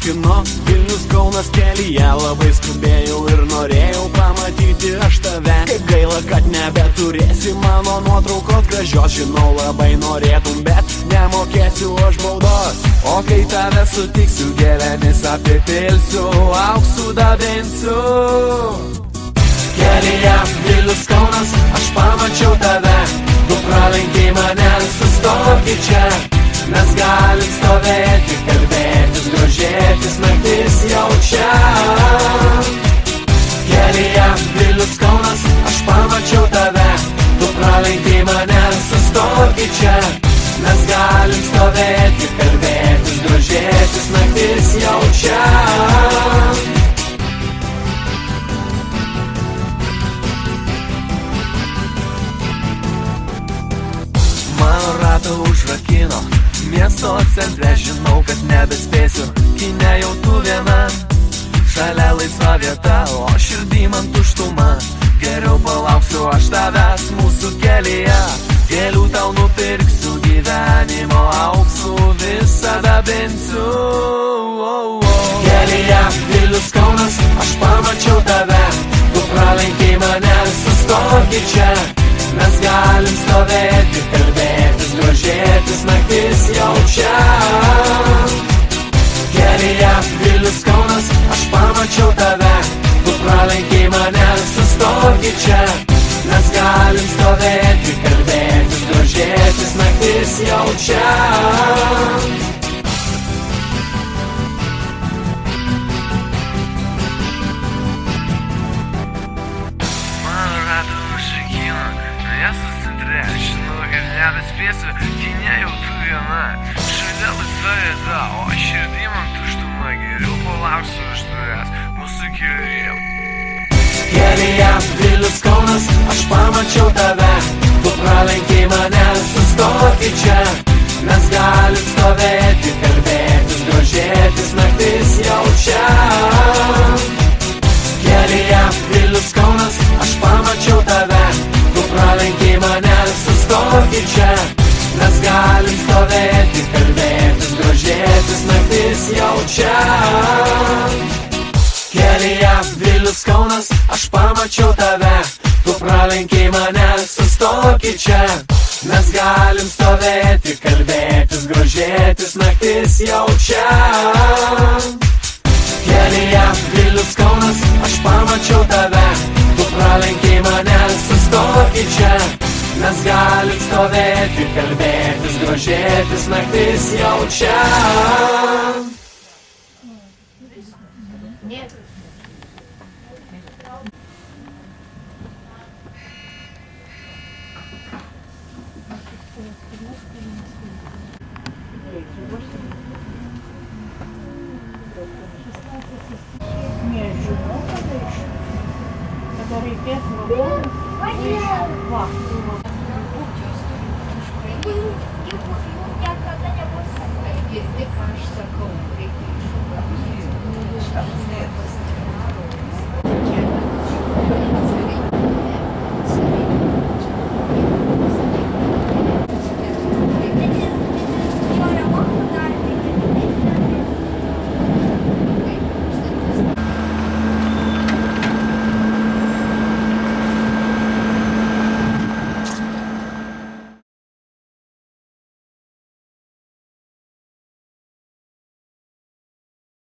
traukinu, Vilnius Kaunas kelyje, labai skubėjau ir norėjau pamatyti aš tave. Kaip gaila, kad nebeturėsi mano nuotraukos gražios, žinau labai norėtum, bet nemokėsiu aš baudos. O kai tave sutiksiu, gėlėmis apipilsiu, auksų dabinsiu. Kelyje Vilnius Kaunas, aš pamačiau tave, tu pralenkei mane, sustoki čia. Mes galim stovėti, kalbėtis, grožėtis, naktis jau čia. Kelyje Vilnius Kaunas, aš pamačiau tave, tu pralenkei mane, sustoki čia. Mes galim stovėti, kalbėtis, grožėtis, naktis jau čia. Mano ratą užrakino, miesto centre, žinau, kad nebespėsiu, kine jau tu viena. Šalia laisva vieta, o širdį man tuštuma. Geriau palauksiu aš tavęs mūsų kelyje, gėlių tau nupirksiu, gyvenimo auksų visada binsiu. Kelyje Vilnius Kaunas, aš pamačiau tave, tu pralenkei mane, sustoki čia. Mes galim stovėti, kalbėtis, grožėtis, naktis jau čia. Kelyje Vilnius Kaunas, aš pamačiau tave, tu pralenkei mane, sustoki čia. Mes galim stovėti, kalbėtis, grožėtis, naktis jau čia. Žinau, kad nebespėsiu, kine jau tu viena. Šalia laisva vieta, o širdį man tuštuma. Geriau palauksiu už tavęs mūsų kelyje. Kelyje Vilnius Kaunas, aš pamačiau tave, tu pralenkei mane, sustoki čia. Mes galim stovėti, kalbėtis, grožėtis, naktis jau čia. Kelyje Vilnius Kaunas, aš pamačiau tave, tu pralenkei mane, sustoki čia. Mes galim stovėti, kalbėtis, grožėtis, naktis jau čia. Kelyje Vilnius Kaunas, aš pamačiau tave, tu pralenkei mane, sustoki čia. Mes galim stovėti, kalbėtis, grožėtis, naktis jau čia. Kelyje Vilnius Kaunas, aš pamačiau tave, tu pralenkei mane, sustoki čia. Mes galim stovėti, kalbėtis, grožėtis, naktis jau čia. Nežinau, kada reikės, va.